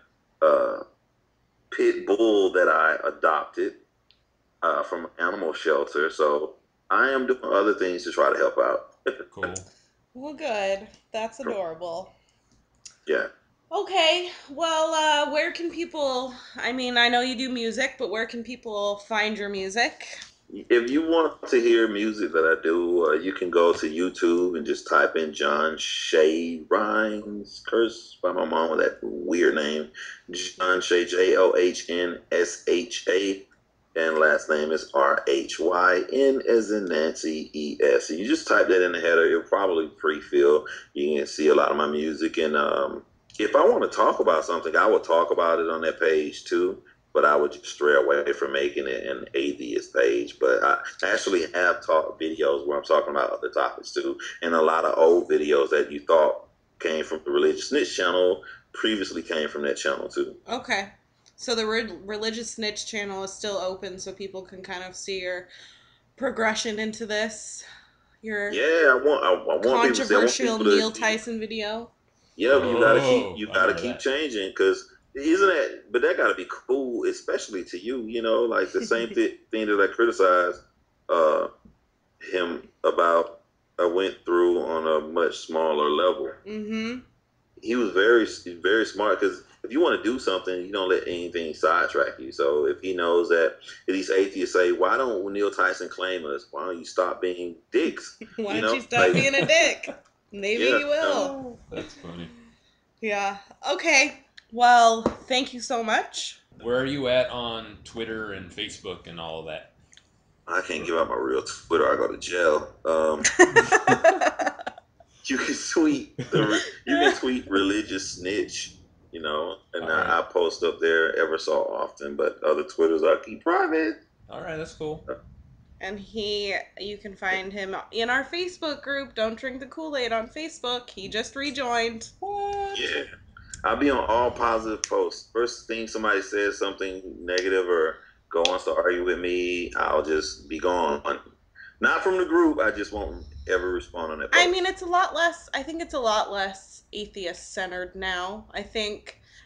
pit bull that I adopted from an animal shelter. So I am doing other things to try to help out. Cool. Well, good. That's adorable. Yeah. Okay. Well, where can people... I mean, I know you do music, but where can people find your music? If you want to hear music that I do, you can go to YouTube and just type in John Rhynes. Cursed by my mom with that weird name. John Shay, JOHNSHA. And last name is RHYN as in Nancy ES. So you just type that in the header. It'll probably pre-fill. You can see a lot of my music. And if I want to talk about something, I would talk about it on that page too. But I would just stray away from making it an atheist page. But I actually have taught videos where I'm talking about other topics too. And a lot of old videos that you thought came from the Religious Snitch channel previously came from that channel too. Okay. So the Religious Snitch channel is still open so people can kind of see your progression into this. Your I want controversial people to, Neil Tyson video. Yeah, but you gotta keep changing because but that gotta be cool, especially to you. Like the same thing that I criticized him about. I went through on a much smaller level. Mm-hmm. He was very smart because if you want to do something, you don't let anything sidetrack you. So if he knows that these atheists say, "Why don't Neil Tyson claim us? Why don't you stop being dicks? Why don't you stop being a dick? Maybe you will." That's funny. Yeah. Okay. Well, thank you so much. Where are you at on Twitter and Facebook and all of that? I can't give out my real Twitter. I go to jail. You can tweet Religious Snitch, and I post up there ever so often. But other Twitters I keep private. All right, that's cool. And you can find him in our Facebook group. Don't Drink the Kool-Aid on Facebook. He just rejoined. What? Yeah. I'll be on all positive posts. First thing somebody says something negative or wants to argue with me, I'll just be gone. Not from the group. I just won't ever respond on that post. I mean, it's a lot less. I think it's a lot less atheist-centered now.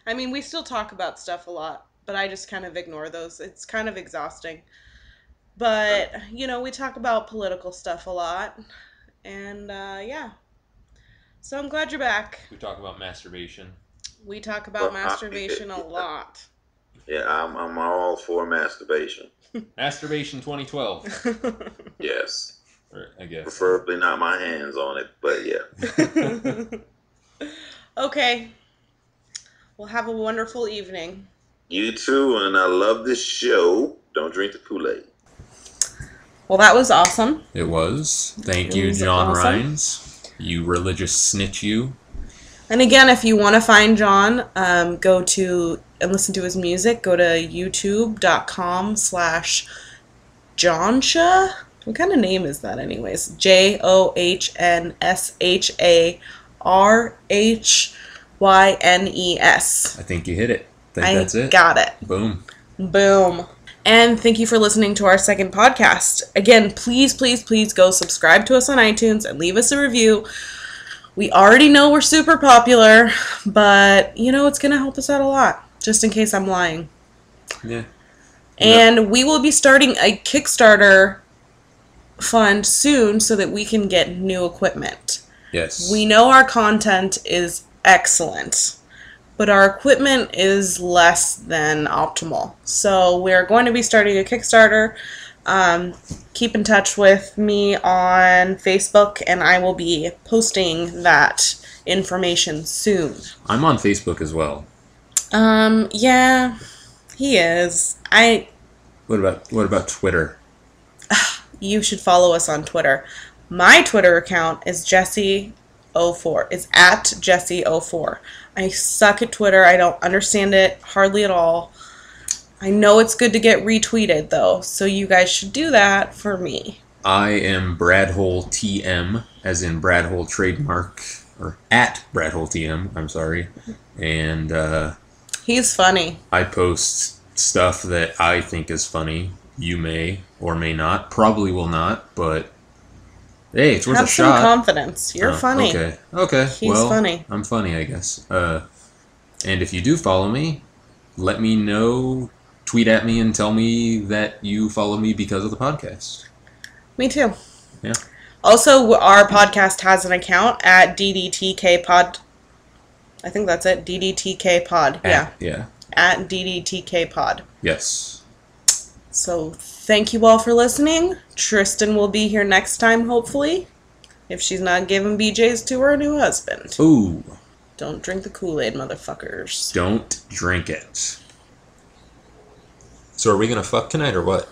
We still talk about stuff a lot, but I just kind of ignore those. It's kind of exhausting. But, we talk about political stuff a lot. And, yeah. So I'm glad you're back. We talk about masturbation. We talk about masturbation a lot. Yeah, I'm all for masturbation. Masturbation 2012. Yes. I guess. Preferably not my hands on it, but yeah. Okay. Well, have a wonderful evening. You too, and I love this show. Don't drink the Kool-Aid. Well, that was awesome. It was. Thank you, John Rhynes. You religious snitch, you. And again, if you want to find John, go to and listen to his music. Go to youtube.com/Johnsha. What kind of name is that, anyways? JOHNSHARHYNES. I think you hit it. That's it. Got it. Boom. Boom. And thank you for listening to our second podcast. Again, please, please, please go subscribe to us on iTunes and leave us a review. We already know we're super popular, but, it's going to help us out a lot, just in case I'm lying. Yeah. And we will be starting a Kickstarter fund soon so that we can get new equipment. Yes. We know our content is excellent, but our equipment is less than optimal. So we're going to be starting a Kickstarter. Keep in touch with me on Facebook, and I will be posting that information soon. I'm on Facebook as well. Yeah, he is. What about Twitter? You should follow us on Twitter. My Twitter account is Jessie04. It's at Jessie04. I suck at Twitter. I don't understand it hardly at all. I know it's good to get retweeted, though, so you guys should do that for me. I am Bradhole TM, as in Bradhole trademark, or at Bradhole TM, I'm sorry. And he's funny. I post stuff that I think is funny. You may or may not. Probably will not, but hey, it's worth a shot. Have some confidence. You're funny. Okay. He's funny. I'm funny, I guess. And if you do follow me, let me know. Tweet at me and tell me that you follow me because of the podcast. Me too. Yeah. Also, our podcast has an account at DDTK Pod. I think that's it. DDTK Pod. Yeah. At DDTK Pod. Yes. So, thank you all for listening. Tristan will be here next time, hopefully. If she's not giving BJs to her new husband. Ooh. Don't drink the Kool-Aid, motherfuckers. Don't drink it. So are we going to fuck tonight or what?